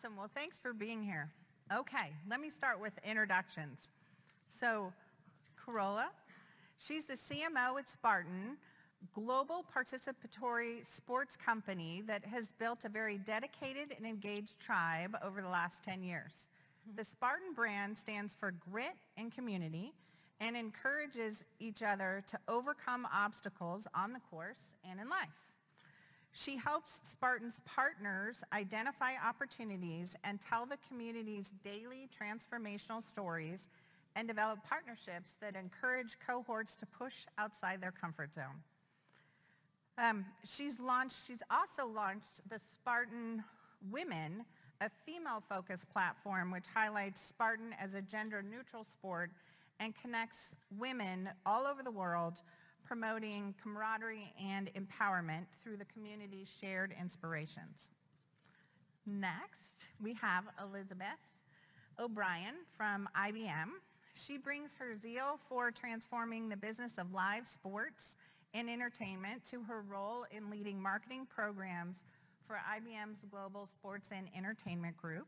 Awesome. Well, thanks for being here. Okay, let me start with introductions. So, Carola, she's the CMO at Spartan, global participatory sports company that has built a very dedicated and engaged tribe over the last 10 years. The Spartan brand stands for grit and community and encourages each other to overcome obstacles on the course and in life. She helps Spartan's partners identify opportunities and tell the community's daily transformational stories and develop partnerships that encourage cohorts to push outside their comfort zone. She's also launched the Spartan Women, a female-focused platform which highlights Spartan as a gender-neutral sport and connects women all over the world, promoting camaraderie and empowerment through the community's shared inspirations. Next, we have Elizabeth O'Brien from IBM. She brings her zeal for transforming the business of live sports and entertainment to her role in leading marketing programs for IBM's Global Sports and Entertainment Group.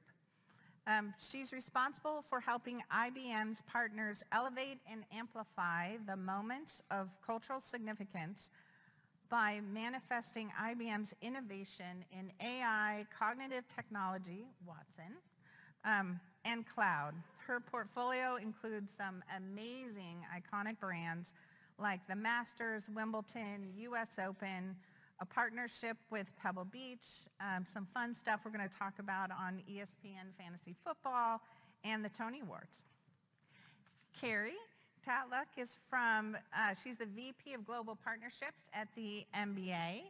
She's responsible for helping IBM's partners elevate and amplify the moments of cultural significance by manifesting IBM's innovation in AI, cognitive technology, Watson, and cloud. Her portfolio includes some amazing iconic brands like the Masters, Wimbledon, US Open, a partnership with Pebble Beach, some fun stuff we're going to talk about on ESPN Fantasy Football, and the Tony Awards. Carrie Tatluck is she's the VP of Global Partnerships at the NBA.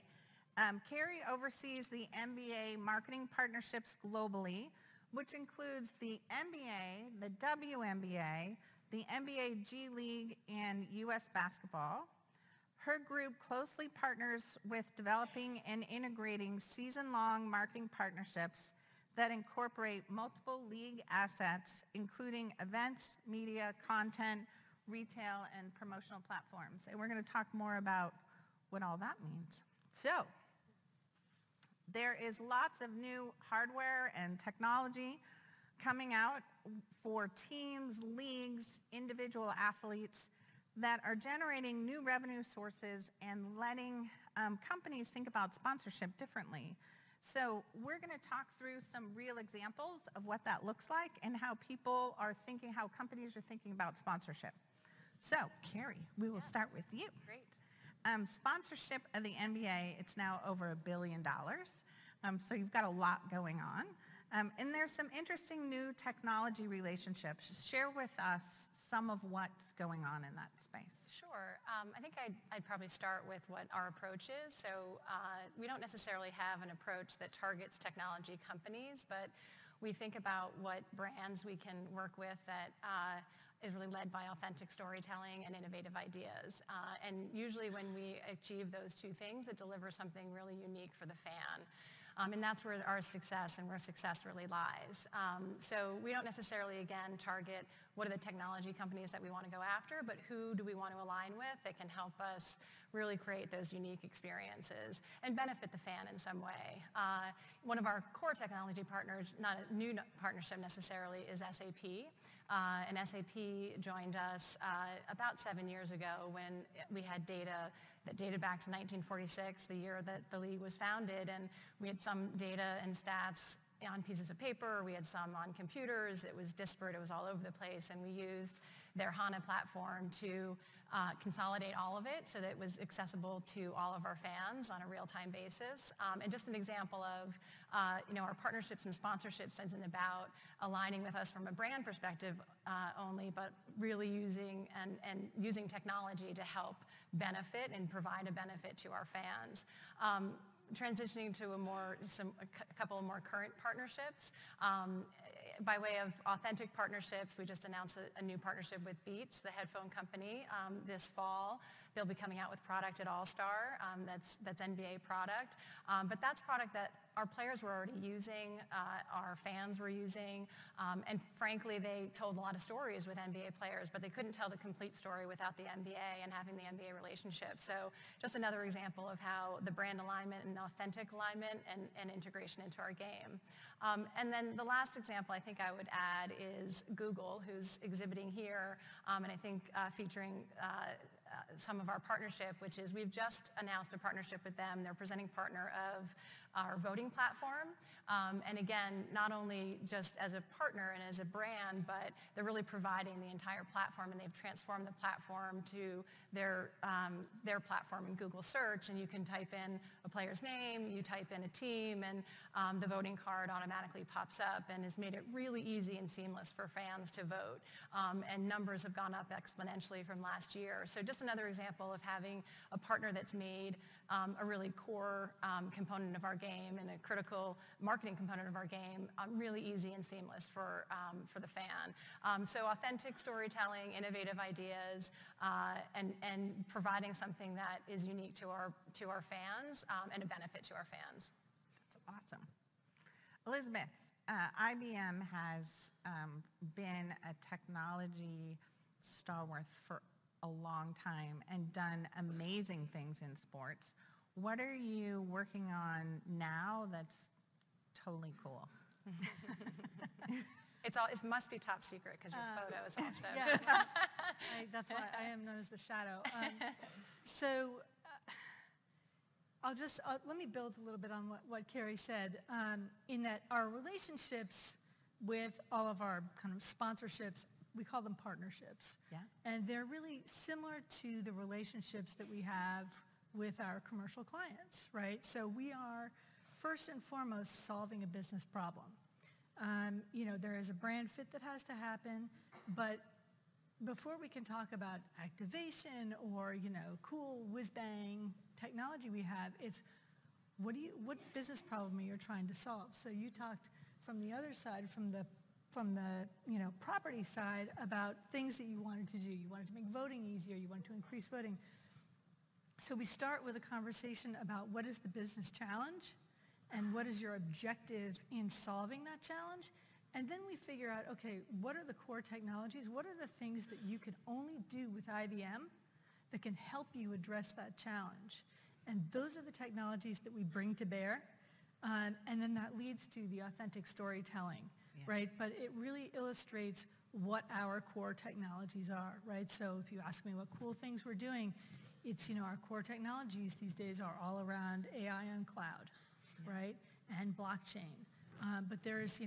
Carrie oversees the NBA marketing partnerships globally, which includes the NBA, the WNBA, the NBA G League, and US Basketball. Her group closely partners with developing and integrating season-long marketing partnerships that incorporate multiple league assets, including events, media, content, retail, and promotional platforms. And we're going to talk more about what all that means. So, there is lots of new hardware and technology coming out for teams, leagues, individual athletes that are generating new revenue sources and letting companies think about sponsorship differently. So we're going to talk through some real examples of what that looks like and how how companies are thinking about sponsorship. So, Carrie, we will start with you. Great. Sponsorship of the NBA, it's now over $1 billion. So you've got a lot going on. And there's some interesting new technology relationships. Share with us some of what's going on in that space. Sure. I think I'd probably start with what our approach is. So we don't necessarily have an approach that targets technology companies, but we think about what brands we can work with that is really led by authentic storytelling and innovative ideas. And usually when we achieve those two things, it delivers something really unique for the fan. And that's where our success and where success really lies. So we don't necessarily, again, target what are the technology companies that we want to go after, but who do we want to align with that can help us really create those unique experiences and benefit the fan in some way. One of our core technology partners, not a new partnership necessarily, is SAP. And SAP joined us about 7 years ago when we had data that dated back to 1946, the year that the league was founded, and we had some data and stats on pieces of paper, we had some on computers, it was disparate, it was all over the place, and we used their HANA platform to consolidate all of it so that it was accessible to all of our fans on a real-time basis. And just an example of, our partnerships and sponsorships isn't about aligning with us from a brand perspective only, but really using using technology to help benefit and provide a benefit to our fans. Transitioning to a couple of more current partnerships. By way of authentic partnerships, we just announced a new partnership with Beats, the headphone company, this fall. They'll be coming out with product at All-Star. That's NBA product. But that's product that our players were already using, our fans were using, and frankly, they told a lot of stories with NBA players, but they couldn't tell the complete story without the NBA and having the NBA relationship. So just another example of how the brand alignment and authentic alignment and integration into our game. And then the last example I think I would add is Google, who's exhibiting here, and I think featuring some of our partnership, which is we've just announced a partnership with them. They're presenting partner of our voting platform. And again, not only just as a partner and as a brand, but they're really providing the entire platform, and they've transformed the platform to their platform in Google search, and you can type in a player's name, you type in a team, and the voting card automatically pops up and has made it really easy and seamless for fans to vote. And numbers have gone up exponentially from last year. So just another example of having a partner that's made a really core component of our game and a critical marketing component of our game really easy and seamless for the fan. So authentic storytelling, innovative ideas, and providing something that is unique to our fans and a benefit to our fans. That's awesome. Elizabeth, IBM has been a technology stalwart for a long time and done amazing things in sports. What are you working on now that's totally cool? It must be top secret because your photo is also. Yeah, that's why I am known as the shadow. Let me build a little bit on what Carrie said, in that our relationships with all of our kind of sponsorships, we call them partnerships. Yeah. And they're really similar to the relationships that we have with our commercial clients, right? So we are first and foremost solving a business problem. There is a brand fit that has to happen, but before we can talk about activation or, cool whiz-bang technology we have, it's what business problem are you trying to solve? So you talked from the other side, from the property side, about things that you wanted to do. You wanted to make voting easier. You wanted to increase voting. So we start with a conversation about what is the business challenge and what is your objective in solving that challenge. And then we figure out, okay, what are the core technologies? What are the things that you can only do with IBM that can help you address that challenge? And those are the technologies that we bring to bear. And then that leads to the authentic storytelling, right? But it really illustrates what our core technologies are, right? So if you ask me what cool things we're doing, it's, our core technologies these days are all around AI and cloud, right? And blockchain. But there's,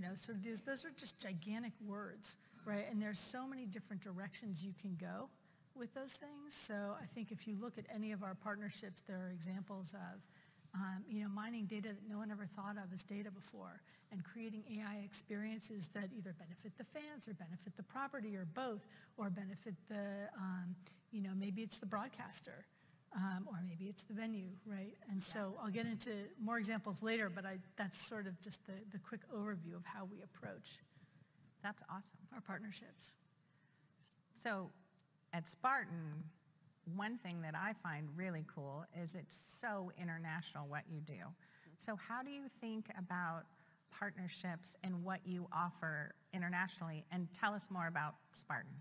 those are just gigantic words, right? And there's so many different directions you can go with those things. So I think if you look at any of our partnerships, there are examples of, mining data that no one ever thought of as data before, and creating AI experiences that either benefit the fans or benefit the property or both, or benefit the, maybe it's the broadcaster, or maybe it's the venue, right? And so I'll get into more examples later, but that's sort of just the quick overview of how we approach. That's awesome. Our partnerships. So at Spartan, one thing that I find really cool is it's so international what you do. So how do you think about partnerships and what you offer internationally? And tell us more about Spartan.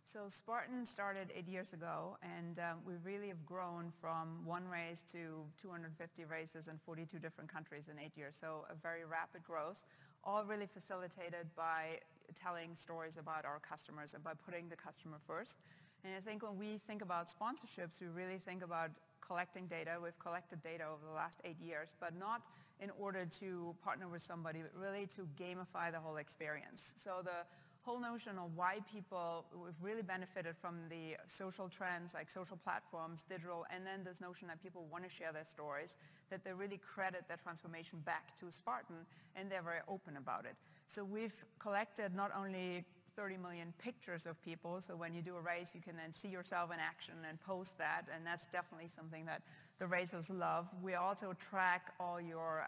So Spartan started 8 years ago, and we really have grown from one race to 250 races in 42 different countries in 8 years. So a very rapid growth, all really facilitated by telling stories about our customers and by putting the customer first. And I think when we think about sponsorships, we really think about collecting data. We've collected data over the last 8 years, but not in order to partner with somebody, but really to gamify the whole experience. So the whole notion of why we've really benefited from the social trends like social platforms, digital, and then this notion that people want to share their stories, that they really credit that transformation back to Spartan, and they're very open about it. So we've collected not only 30 million pictures of people, so when you do a race, you can then see yourself in action and post that, and that's definitely something that the racers love. We also track all your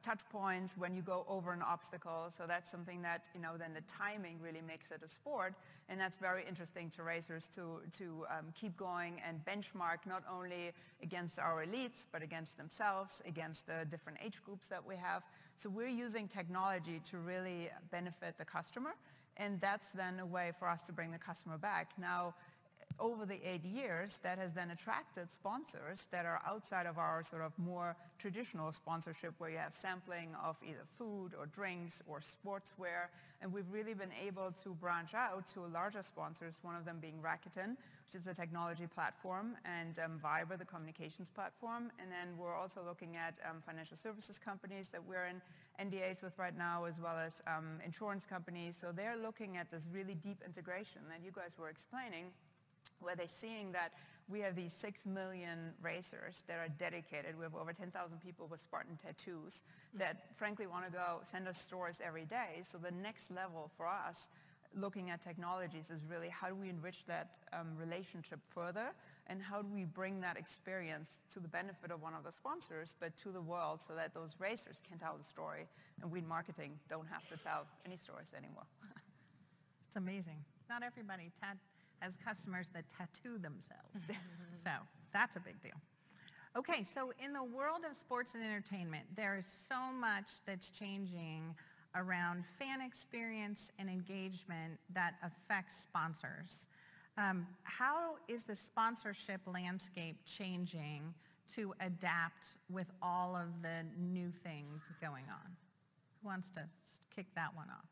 touch points when you go over an obstacle. So that's something that, then the timing really makes it a sport. And that's very interesting to racers to keep going and benchmark not only against our elites, but against themselves, against the different age groups that we have. So we're using technology to really benefit the customer. And that's then a way for us to bring the customer back. Now, over the 8 years, that has then attracted sponsors that are outside of our sort of more traditional sponsorship, where you have sampling of either food or drinks or sportswear. And we've really been able to branch out to larger sponsors, one of them being Rakuten, which is a technology platform, and Viber, the communications platform. And then we're also looking at financial services companies that we're in NDAs with right now, as well as insurance companies. So they're looking at this really deep integration that you guys were explaining, where they're seeing that we have these 6 million racers that are dedicated. We have over 10,000 people with Spartan tattoos that frankly want to go send us stories every day. So the next level for us, looking at technologies, is really how do we enrich that relationship further, and how do we bring that experience to the benefit of one of the sponsors, but to the world, so that those racers can tell the story, and we in marketing don't have to tell any stories anymore. It's amazing. Not everybody has customers that tattoo themselves. So that's a big deal. Okay, so in the world of sports and entertainment, there is so much that's changing around fan experience and engagement that affects sponsors. How is the sponsorship landscape changing to adapt with all of the new things going on? Who wants to kick that one off?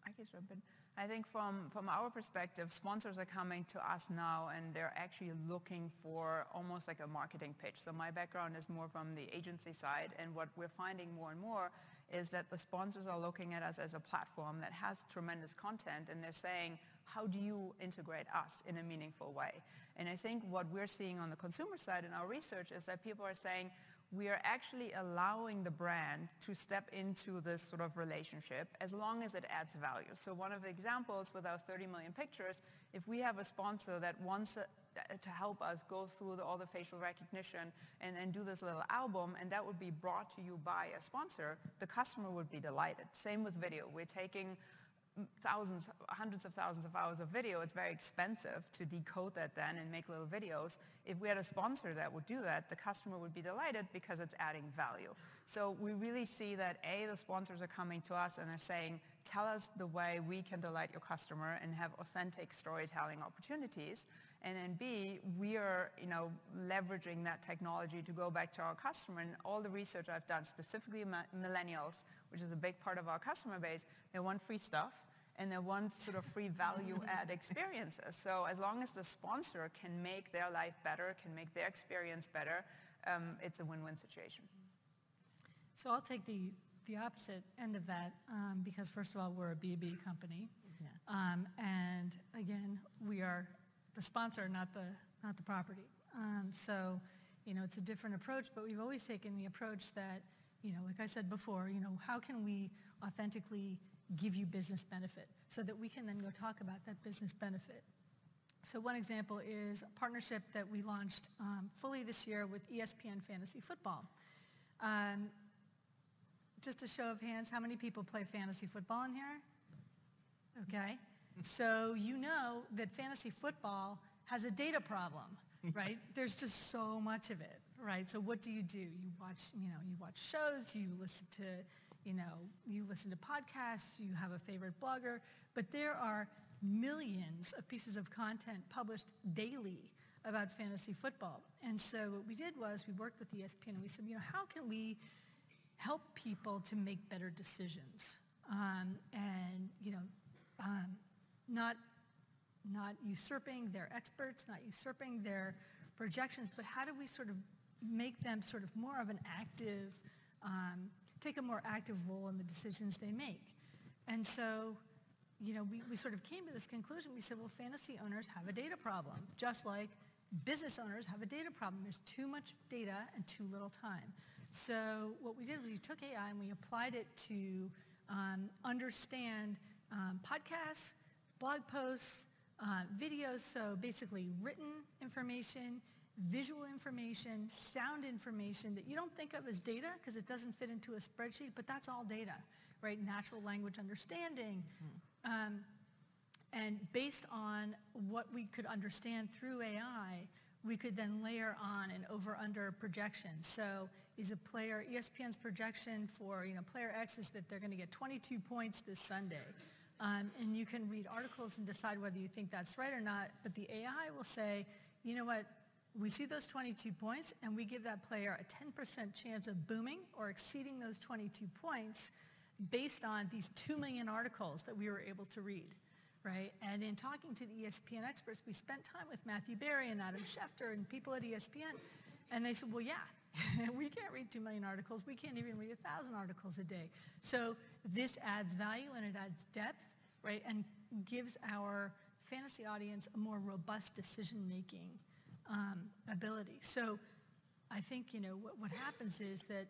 I can jump in. I think from our perspective, sponsors are coming to us now, and they're actually looking for almost like a marketing pitch. So my background is more from the agency side, and what we're finding more and more is that the sponsors are looking at us as a platform that has tremendous content, and they're saying, how do you integrate us in a meaningful way? And I think what we're seeing on the consumer side in our research is that people are saying, we are actually allowing the brand to step into this sort of relationship as long as it adds value. So one of the examples with our 30 million pictures, if we have a sponsor that wants to help us go through all the facial recognition and do this little album, and that would be brought to you by a sponsor, the customer would be delighted. Same with video. We're taking thousands, hundreds of thousands of hours of video. It's very expensive to decode that then and make little videos. If we had a sponsor that would do that, the customer would be delighted because it's adding value. So we really see that the sponsors are coming to us and they're saying, tell us the way we can delight your customer and have authentic storytelling opportunities. And then B, we are leveraging that technology to go back to our customer. And all the research I've done, specifically millennials, which is a big part of our customer base, they want free stuff, and they want sort of free value-add experiences. So as long as the sponsor can make their life better, can make their experience better, it's a win-win situation. So I'll take the opposite end of that, because first of all, we're a B2B company. Yeah. And again, we are the sponsor, not the property. So, it's a different approach, but we've always taken the approach that, like I said before, how can we authentically give you business benefit so that we can then go talk about that business benefit. So one example is a partnership that we launched fully this year with Espn Fantasy Football. Just a show of hands, how many people play fantasy football in here? Okay. So you know that fantasy football has a data problem, right? There's just so much of it, right? So what do? You watch shows, you listen to podcasts, you have a favorite blogger, but there are millions of pieces of content published daily about fantasy football. And so what we did was we worked with the Espn and we said, how can we help people to make better decisions? Not usurping their experts, not usurping their projections, but how do we sort of make them sort of more of an active, take a more active role in the decisions they make? And so, we sort of came to this conclusion. We said, well, fantasy owners have a data problem, just like business owners have a data problem. There's too much data and too little time. So what we did was we took AI and we applied it to understand podcasts, blog posts, videos, so basically written information, visual information, sound information that you don't think of as data because it doesn't fit into a spreadsheet, but that's all data, right? Natural language understanding. And based on what we could understand through AI, we could then layer on an over-under projection. So is a player, ESPN's projection for player X is that they're going to get 22 points this Sunday. And you can read articles and decide whether you think that's right or not, but the AI will say, you know what, we see those 22 points and we give that player a 10% chance of booming or exceeding those 22 points based on these 2 million articles that we were able to read, right? And in talking to the ESPN experts, we spent time with Matthew Berry and Adam Schefter and people at ESPN, and they said, well, yeah, we can't read 2 million articles. We can't even read 1,000 articles a day. So this adds value and it adds depth, right? And gives our fantasy audience a more robust decision-making ability. So I think, what happens is that,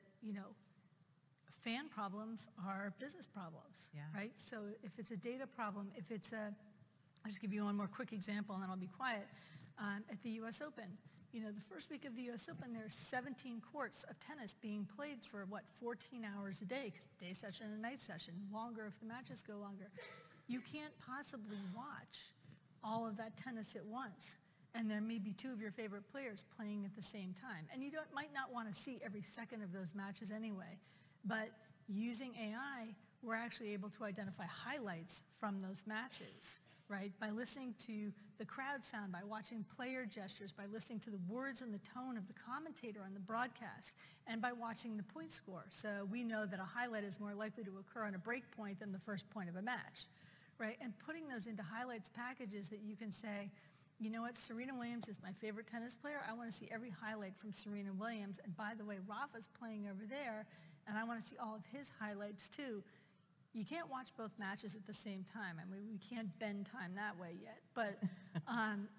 fan problems are business problems, right? So if it's a data problem, if it's I'll just give you one more quick example and then I'll be quiet. At the US Open, the first week of the US Open, there's 17 courts of tennis being played for, 14 hours a day, because day session and night session, longer if the matches go longer. You can't possibly watch all of that tennis at once. And there may be 2 of your favorite players playing at the same time. And you might not want to see every second of those matches anyway. But using AI, we're actually able to identify highlights from those matches, right? By listening to the crowd sound, by watching player gestures, by listening to the words and the tone of the commentator on the broadcast, and by watching the point score. So we know that a highlight is more likely to occur on a break point than the first point of a match, right? And putting those into highlights packages that you can say, you know what, Serena Williams is my favorite tennis player. I want to see every highlight from Serena Williams. And by the way, Rafa's playing over there, and I want to see all of his highlights too. You can't watch both matches at the same time. I mean, we can't bend time that way yet. But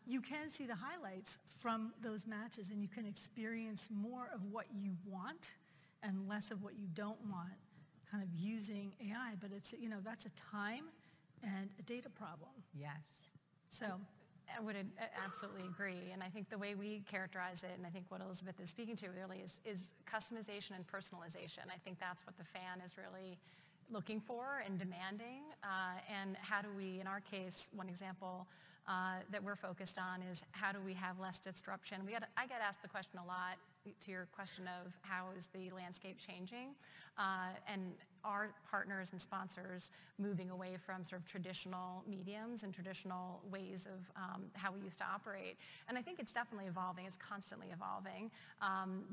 you can see the highlights from those matches, and you can experience more of what you want and less of what you don't want, kind of using AI. But it's, that's a time and a data problem. Yes. So I would absolutely agree. And I think the way we characterize it, and I think what Elizabeth is speaking to really is customization and personalization. I think that's what the fan is really looking for and demanding. And how do we, in our case, one example that we're focused on is how do we have less disruption? I get asked the question a lot, to your question of how is the landscape changing, and are partners and sponsors moving away from sort of traditional mediums and traditional ways of how we used to operate. And I think it's definitely evolving. It's constantly evolving.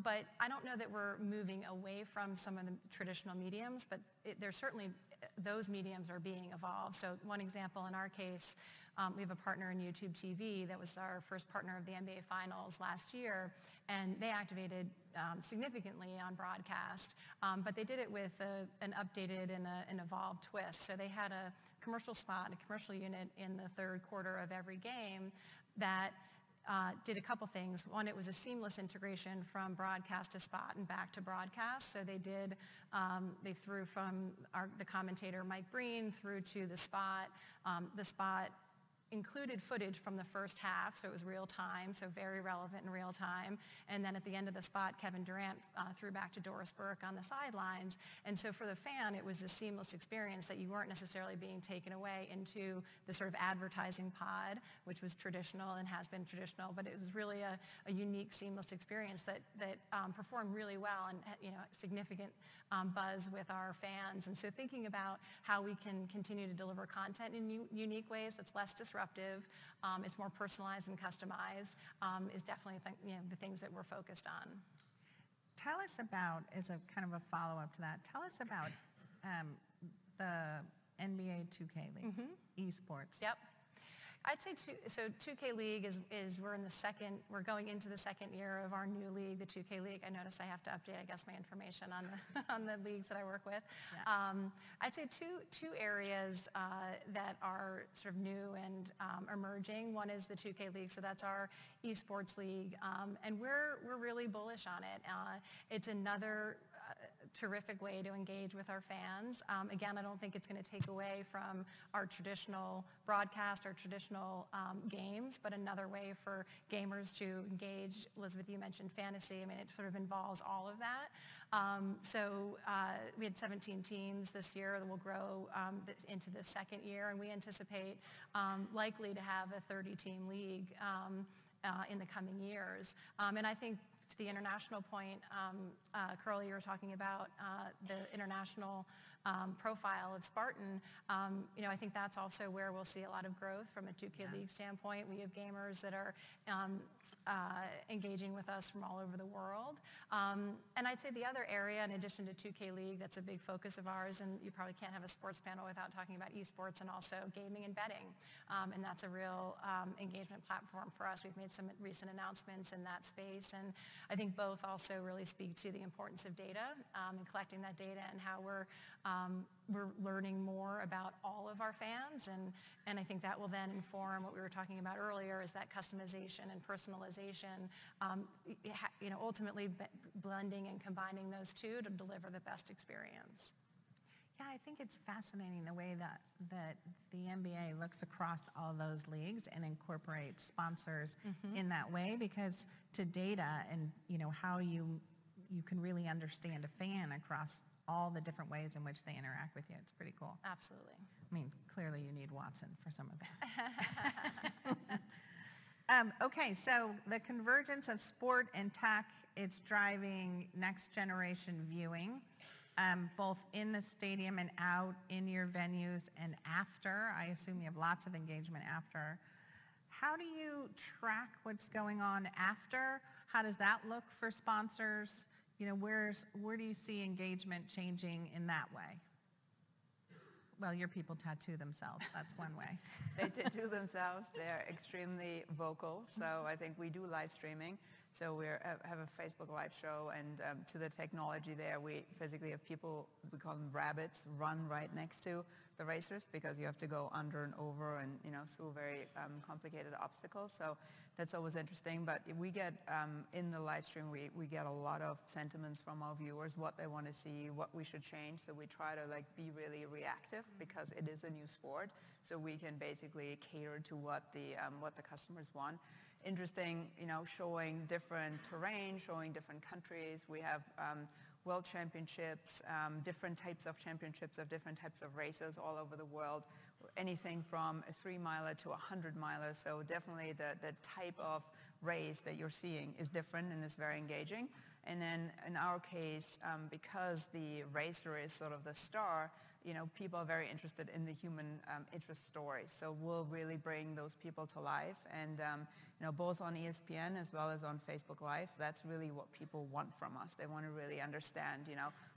But I don't know that we're moving away from some of the traditional mediums, but there's certainly, those mediums are being evolved. So one example in our case, we have a partner in YouTube TV that was our first partner of the NBA Finals last year, and they activated significantly on broadcast, but they did it with an updated and an evolved twist. So they had a commercial spot, a commercial unit in the third quarter of every game that did a couple things. One, it was a seamless integration from broadcast to spot and back to broadcast. So they threw from the commentator Mike Breen through to the spot. The spot included footage from the first half, so it was real time, so very relevant in real time. And then at the end of the spot, Kevin Durant threw back to Doris Burke on the sidelines. And so for the fan, it was a seamless experience that you weren't necessarily being taken away into the sort of advertising pod, which was traditional and has been traditional, but it was really a unique, seamless experience that performed really well and significant buzz with our fans. And so thinking about how we can continue to deliver content in unique ways that's less disruptive, it's more personalized and customized, is definitely the things that we're focused on. Tell us about, as a kind of a follow-up to that, tell us about the NBA 2K League, esports. Yep. I'd say 2K League is we're going into the second year of our new league, the 2K League. I noticed I have to update, I guess, my information on the leagues that I work with. Yeah. I'd say two areas that are sort of new and emerging. One is the 2K League, so that's our esports league, and we're really bullish on it. It's another terrific way to engage with our fans. Again, I don't think it's going to take away from our traditional broadcast, our traditional games, but another way for gamers to engage. Elizabeth, you mentioned fantasy. I mean, it sort of involves all of that. We had 17 teams this year that will grow into the second year, and we anticipate likely to have a 30-team league in the coming years. And I think to the international point, Carola, you were talking about the international profile of Spartan. I think that's also where we'll see a lot of growth from a 2K League standpoint. We have gamers that are engaging with us from all over the world. And I'd say the other area, in addition to 2K League, that's a big focus of ours, and you probably can't have a sports panel without talking about esports and also gaming and betting. And that's a real engagement platform for us. We've made some recent announcements in that space, and I think both also really speak to the importance of data and collecting that data, and how we're learning more about all of our fans, and I think that will then inform what we were talking about earlier, is that customization and personalization, ultimately blending and combining those two to deliver the best experience. Yeah, I think it's fascinating the way that the NBA looks across all those leagues and incorporates sponsors in that way, because to data and how you can really understand a fan across all the different ways in which they interact with you. It's pretty cool. Absolutely. I mean, clearly you need Watson for some of that. Okay, so the convergence of sport and tech, it's driving next generation viewing, both in the stadium and out in your venues and after. I assume you have lots of engagement after. How do you track what's going on after? How does that look for sponsors? Where do you see engagement changing in that way? Well, your people tattoo themselves. That's one way. They tattoo themselves. They're extremely vocal. So I think we do live streaming. So we have a Facebook live show, and to the technology there, we physically have people, we call them rabbits, run right next to the racers, because you have to go under and over and through very complicated obstacles. So that's always interesting. But we get in the live stream, we get a lot of sentiments from our viewers, what they want to see, what we should change. So we try to be really reactive, because it is a new sport. So we can basically cater to what the customers want. Interesting, showing different terrain, showing different countries. We have world championships, different types of championships of different types of races all over the world, anything from a 3-miler to a 100-miler. So definitely the type of race that you're seeing is different and is very engaging. And then in our case, because the racer is sort of the star, people are very interested in the human interest stories. So we'll really bring those people to life. And both on Espn as well as on Facebook Live, that's really what people want from us. They want to really understand,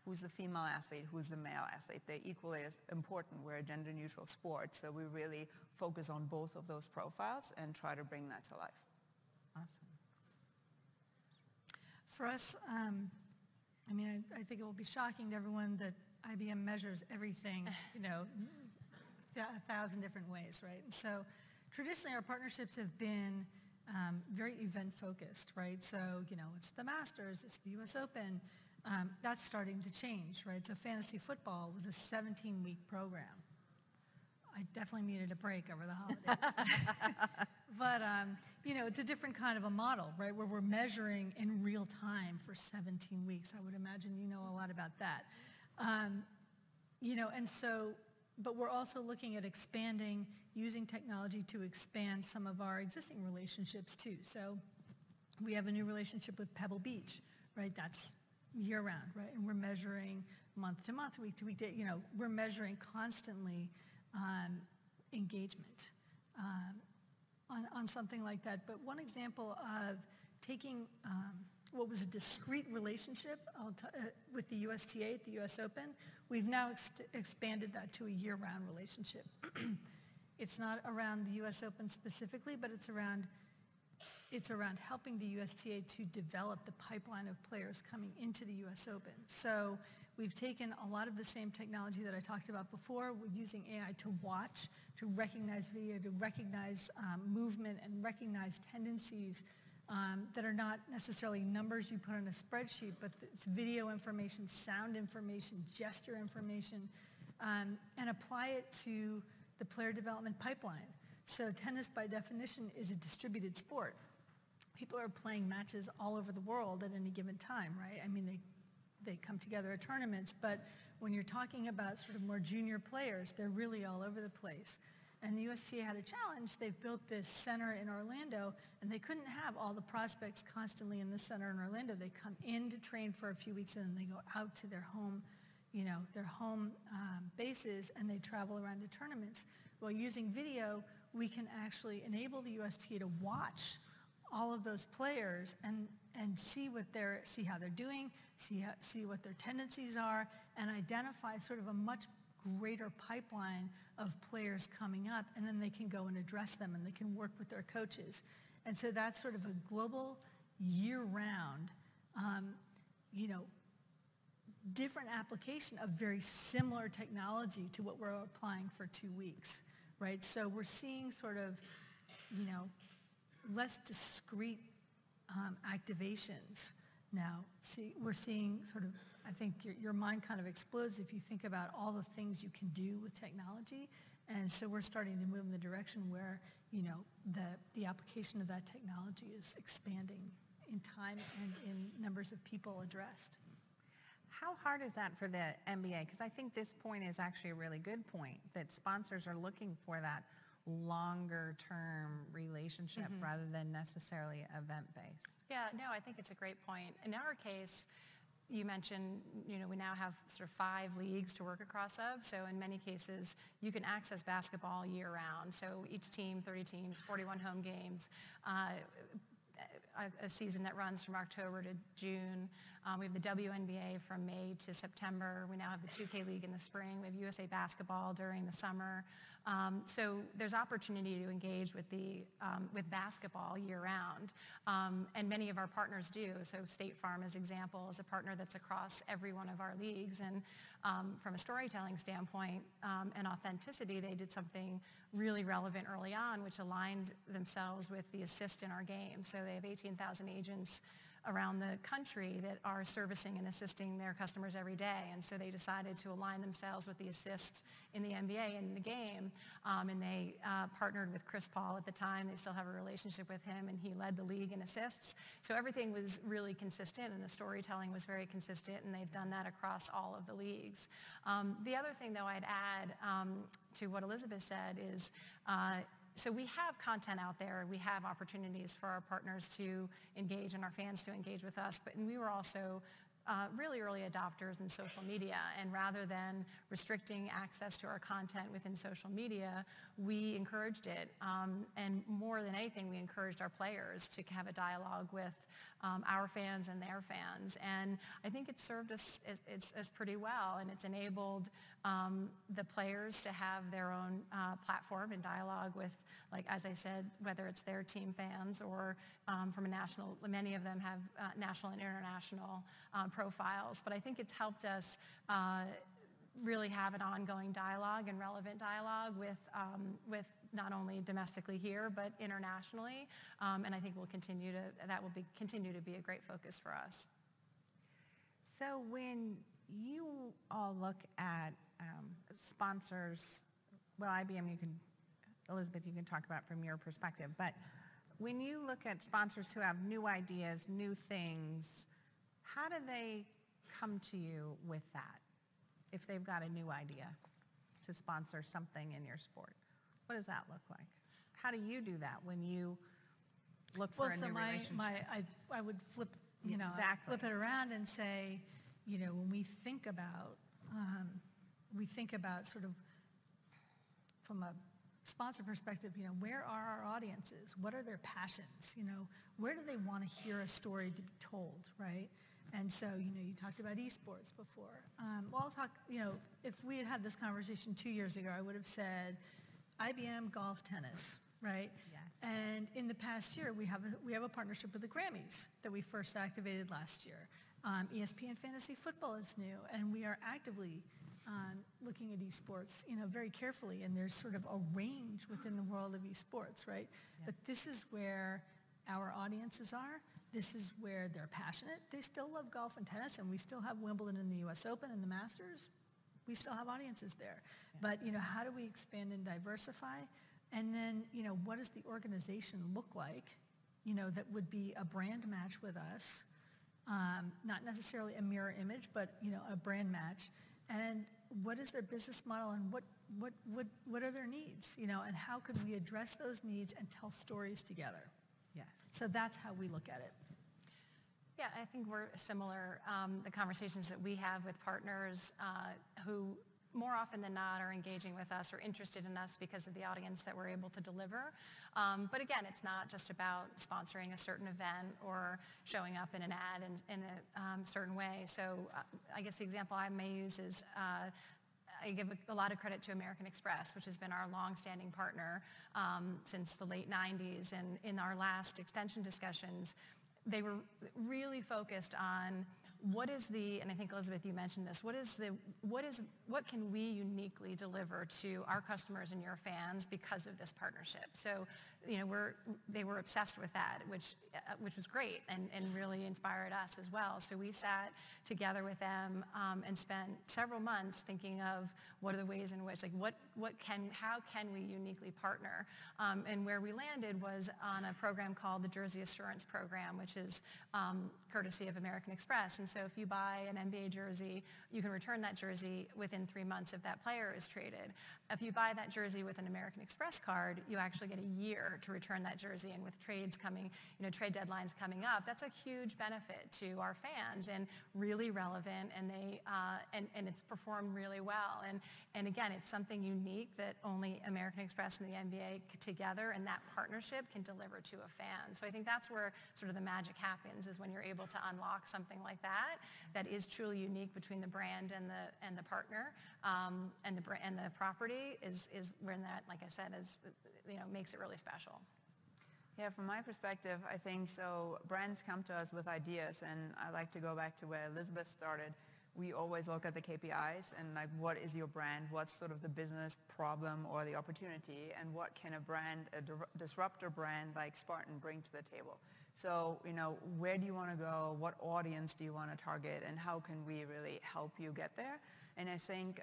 who's the female athlete, who's the male athlete. They're equally as important. We're a gender-neutral sport, so we really focus on both of those profiles and try to bring that to life. Awesome. For us, I think it will be shocking to everyone that IBM measures everything, 1,000 different ways, right? And so traditionally our partnerships have been very event-focused, right? So, it's the Masters, it's the US Open. That's starting to change, right? So fantasy football was a 17-week program. I definitely needed a break over the holidays. But, it's a different kind of a model, right, where we're measuring in real time for 17 weeks. I would imagine you know a lot about that. And so, but we're also looking at expanding, using technology to expand some of our existing relationships too. So we have a new relationship with Pebble Beach, right? That's year-round, right? And we're measuring month to month, week to week, we're measuring constantly engagement on something like that. But one example of taking what was a discrete relationship with the USTA at the US Open, we've now expanded that to a year-round relationship. It's not around the US Open specifically, but it's around helping the USTA to develop the pipeline of players coming into the US Open. So we've taken a lot of the same technology that I talked about before. We're using AI to watch, to recognize video, to recognize movement and recognize tendencies that are not necessarily numbers you put on a spreadsheet, but it's video information, sound information, gesture information, and apply it to the player development pipeline. So tennis, by definition, is a distributed sport. People are playing matches all over the world at any given time, right? I mean, they come together at tournaments, but when you're talking about sort of more junior players, they're really all over the place. And the USTA had a challenge. They've built this center in Orlando, and they couldn't have all the prospects constantly in this center in Orlando. They come in to train for a few weeks, and then they go out to their home, bases, and they travel around to tournaments. Well, using video, we can actually enable the USTA to watch all of those players and see how they're doing, see what their tendencies are, and identify sort of a much greater pipeline of players coming up, and then they can go and address them, and they can work with their coaches. And so that's sort of a global, year-round, different application of very similar technology to what we're applying for 2 weeks, right? So we're seeing sort of, less discrete activations now. We're seeing sort of, I think your mind kind of explodes if you think about all the things you can do with technology. And so we're starting to move in the direction where, the application of that technology is expanding in time and in numbers of people addressed. How hard is that for the NBA? Because I think this point is actually a really good point, that sponsors are looking for that longer term relationship rather than necessarily event-based. Yeah, no, I think it's a great point. In our case, you mentioned, we now have sort of 5 leagues to work across of. So in many cases, you can access basketball year round. So each team, 30 teams, 41 home games, a season that runs from October to June. We have the WNBA from May to September. We now have the 2K League in the spring. We have USA Basketball during the summer. So there's opportunity to engage with basketball year-round, and many of our partners do. So State Farm, as example, is a partner that's across every one of our leagues. And from a storytelling standpoint and authenticity, they did something really relevant early on, which aligned themselves with the assist in our game. So they have 18,000 agents around the country that are servicing and assisting their customers every day. And so they decided to align themselves with the assist in the NBA in the game. And they partnered with Chris Paul at the time. They still have a relationship with him, and he led the league in assists. So everything was really consistent, and the storytelling was very consistent, and they've done that across all of the leagues. The other thing, though, I'd add to what Elizabeth said is, so we have content out there. We have opportunities for our partners to engage and our fans to engage with us. But we were also really early adopters in social media. And rather than restricting access to our content within social media, we encouraged it. And more than anything, we encouraged our players to have a dialogue with our fans and their fans. And I think it served us as pretty well. And it's enabled the players to have their own platform and dialogue with, like, as I said, whether it's their team fans or from a national, many of them have national and international profiles. But I think it's helped us really have an ongoing dialogue and relevant dialogue with not only domestically here, but internationally. And I think that will continue to be a great focus for us. So when you all look at sponsors, well, IBM, Elizabeth, you can talk about from your perspective, but when you look at sponsors who have new ideas, new things, how do they come to you with that if they've got a new idea to sponsor something in your sport? What does that look like? How do you do that when you look for a new relationship? I would flip, exactly. flip it around and say, when we think about sort of from a sponsor perspective, where are our audiences? What are their passions? Where do they want to hear a story to be told, right? And so, you talked about esports before. Well, I'll talk, if we had had this conversation 2 years ago, I would have said IBM, golf, tennis, right? Yes. And in the past year, we have a partnership with the Grammys that we first activated last year. ESPN Fantasy Football is new, and we are actively looking at esports, very carefully, and there's sort of a range within the world of esports, right? Yeah. But this is where our audiences are. This is where they're passionate. They still love golf and tennis, and we still have Wimbledon and the US Open and the Masters. We still have audiences there. Yeah. But, you know, how do we expand and diversify? And then, you know, what does the organization look like, you know, that would be a brand match with us? Not necessarily a mirror image, but, you know, a brand match. And what is their business model, and what are their needs, you know, and how could we address those needs and tell stories together? Yes. So that's how we look at it. Yeah, I think we're similar. The conversations that we have with partners who more often than not are engaging with us or interested in us because of the audience that we're able to deliver. But again, it's not just about sponsoring a certain event or showing up in an ad in a certain way. So I guess the example I may use is I give a lot of credit to American Express, which has been our longstanding partner since the late 90s. And in our last extension discussions, they were really focused on what is the, and I think Elizabeth, you mentioned this, what can we uniquely deliver to our customers and your fans because of this partnership? So, you know, they were obsessed with that, which was great and really inspired us as well. So we sat together with them and spent several months thinking of what are the ways in which, like, how can we uniquely partner? And where we landed was on a program called the Jersey Assurance Program, which is courtesy of American Express. And so if you buy an NBA jersey, you can return that jersey within 3 months if that player is traded. If you buy that jersey with an American Express card, you actually get a year to return that jersey. And with trades coming, you know, trade deadlines coming up, that's a huge benefit to our fans and really relevant. And they and it's performed really well. And again, it's something unique that only American Express and the NBA together and that partnership can deliver to a fan. So I think that's where sort of the magic happens, is when you're able to unlock something like that that is truly unique between the brand and the partner and the property is when that, like I said, is, you know, makes it really special. Yeah, from my perspective, I think so. Brands come to us with ideas, and I like to go back to where Elizabeth started. We always look at the KPIs and, like, what is your brand? What's sort of the business problem or the opportunity, and what can a disruptor brand like Spartan bring to the table? So, you know, where do you want to go? What audience do you want to target? And how can we really help you get there? And I think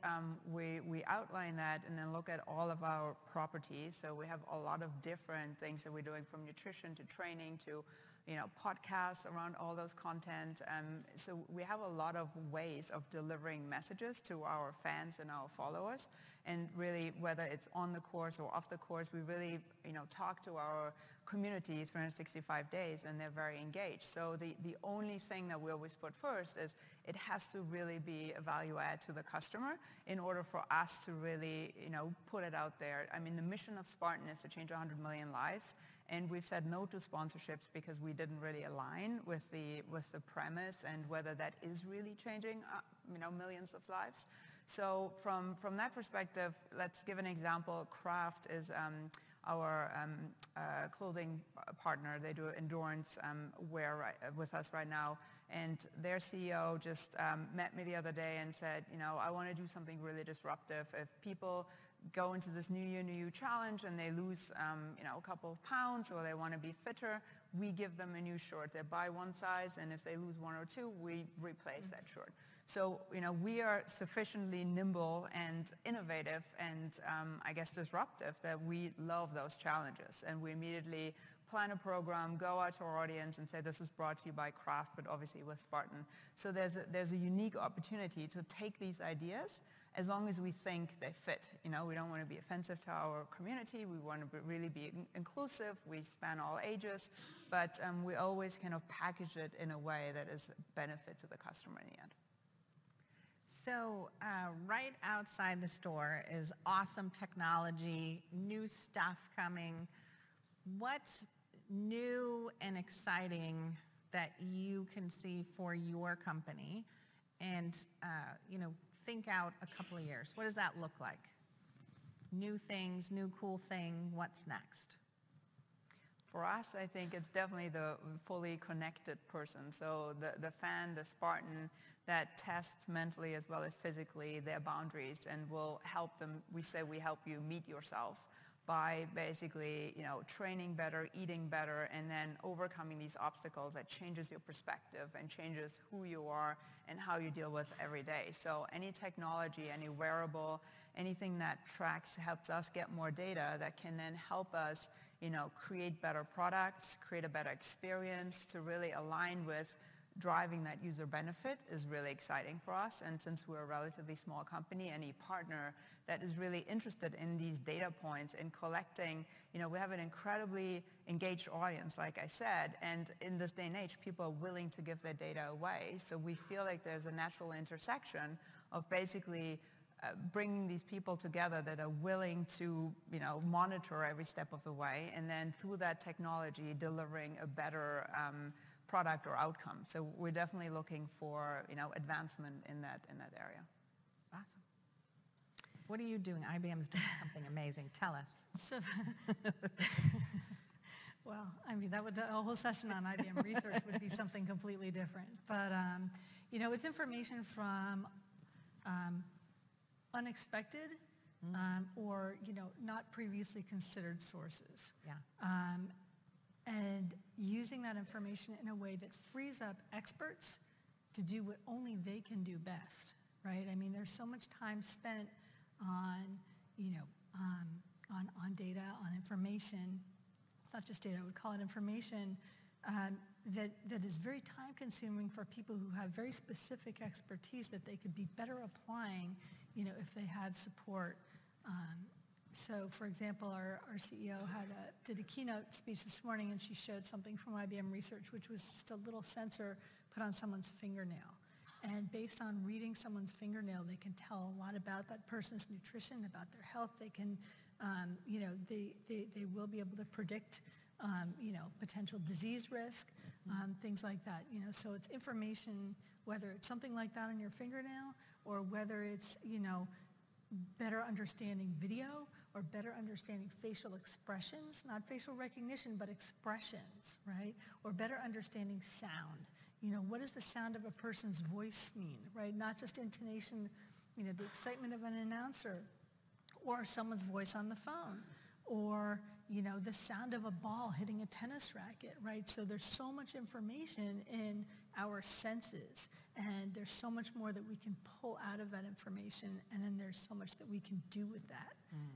we outline that and then look at all of our properties. So we have a lot of different things that we're doing, from nutrition to training to, you know, podcasts around all those content. So we have a lot of ways of delivering messages to our fans and our followers. And really, whether it's on the course or off the course, we really, you know, talk to our community 365 days, and they're very engaged. So the only thing that we always put first is it has to really be a value add to the customer in order for us to really, you know, put it out there. I mean, the mission of Spartan is to change 100 million lives, and we've said no to sponsorships because we didn't really align with the premise and whether that is really changing, you know, millions of lives. So from that perspective, let's give an example. Kraft is our clothing partner. They do endurance wear with us right now. And their CEO just met me the other day and said, you know, I want to do something really disruptive. If people go into this New Year, New You challenge and they lose, you know, a couple of pounds, or they want to be fitter, we give them a new shirt. They buy one size, and if they lose one or two, we replace that shirt. So, you know, we are sufficiently nimble and innovative and, I guess, disruptive that we love those challenges. And we immediately plan a program, go out to our audience and say, this is brought to you by Kraft, but obviously with Spartan. So there's a unique opportunity to take these ideas as long as we think they fit. You know, we don't want to be offensive to our community. We want to really be inclusive. We span all ages. But we always kind of package it in a way that is a benefit to the customer in the end. So right outside the store is awesome technology, new stuff coming. What's new and exciting that you can see for your company? And, you know, think out a couple of years. What does that look like? New things, new cool thing, what's next? For us, I think it's definitely the fully connected person. So the fan, the Spartan, that tests mentally as well as physically their boundaries and will help them. We say we help you meet yourself by basically, training better, eating better, and then overcoming these obstacles that changes your perspective and changes who you are and how you deal with every day. So any technology, any wearable, anything that tracks helps us get more data that can then help us, create better products, create a better experience to really align with driving that user benefit is really exciting for us. And since we're a relatively small company, any partner that is really interested in these data points and collecting, we have an incredibly engaged audience, like I said, and in this day and age, people are willing to give their data away. So we feel like there's a natural intersection of basically bringing these people together that are willing to, monitor every step of the way, and then through that technology, delivering a better product or outcome. So we're definitely looking for, advancement in that area. Awesome. What are you doing? IBM's doing something amazing. Tell us. So, well, a whole session on IBM research would be something completely different. But, it's information from unexpected or, not previously considered sources. Yeah. And using that information in a way that frees up experts to do what only they can do best, right? There's so much time spent on, on data, on information. It's not just data, I would call it information that is very time consuming for people who have very specific expertise that they could be better applying, if they had support. So, for example, our CEO did a keynote speech this morning, and she showed something from IBM Research, which was just a little sensor put on someone's fingernail. And based on reading someone's fingernail, they can tell a lot about that person's nutrition, about their health. They can, they will be able to predict, potential disease risk, things like that. So it's information, whether it's something like that on your fingernail, or whether it's, better understanding video, or better understanding facial expressions, not facial recognition, but expressions, right? Or better understanding sound. What does the sound of a person's voice mean, right? Not just intonation, the excitement of an announcer, or someone's voice on the phone, or, the sound of a ball hitting a tennis racket, right? So there's so much information in our senses, and there's so much more that we can pull out of that information, and then there's so much that we can do with that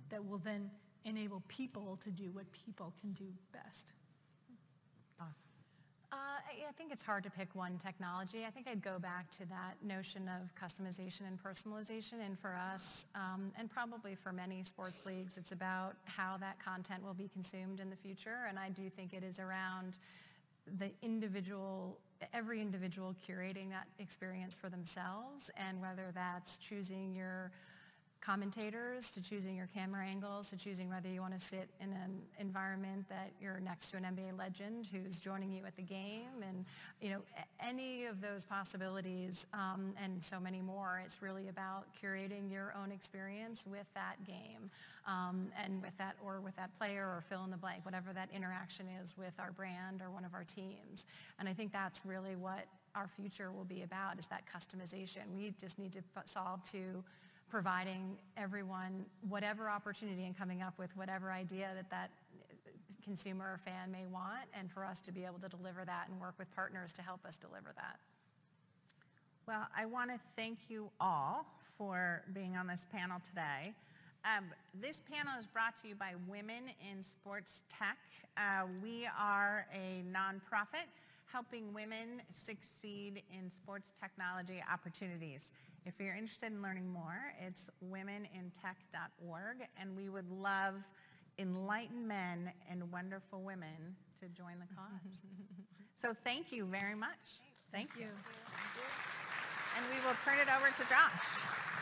that will then enable people to do what people can do best. Awesome. I think it's hard to pick one technology. I think I'd go back to that notion of customization and personalization. And for us, and probably for many sports leagues, it's about how that content will be consumed in the future. And I do think it is around every individual curating that experience for themselves, and whether that's choosing your commentators, to choosing your camera angles, to choosing whether you want to sit in an environment that you're next to an NBA legend who's joining you at the game, and any of those possibilities, and so many more. It's really about curating your own experience with that game, and with that player, or fill in the blank, whatever that interaction is with our brand or one of our teams. And I think that's really what our future will be about, is that customization. We just need to solve to providing everyone whatever opportunity and coming up with whatever idea that consumer or fan may want, and for us to be able to deliver that and work with partners to help us deliver that. Well, I want to thank you all for being on this panel today. This panel is brought to you by Women in Sports Tech. We are a nonprofit helping women succeed in sports technology opportunities. If you're interested in learning more, it's womenintech.org, and we would love enlightened men and wonderful women to join the cause. So thank you very much. Thank you. Thank you. And we will turn it over to Josh.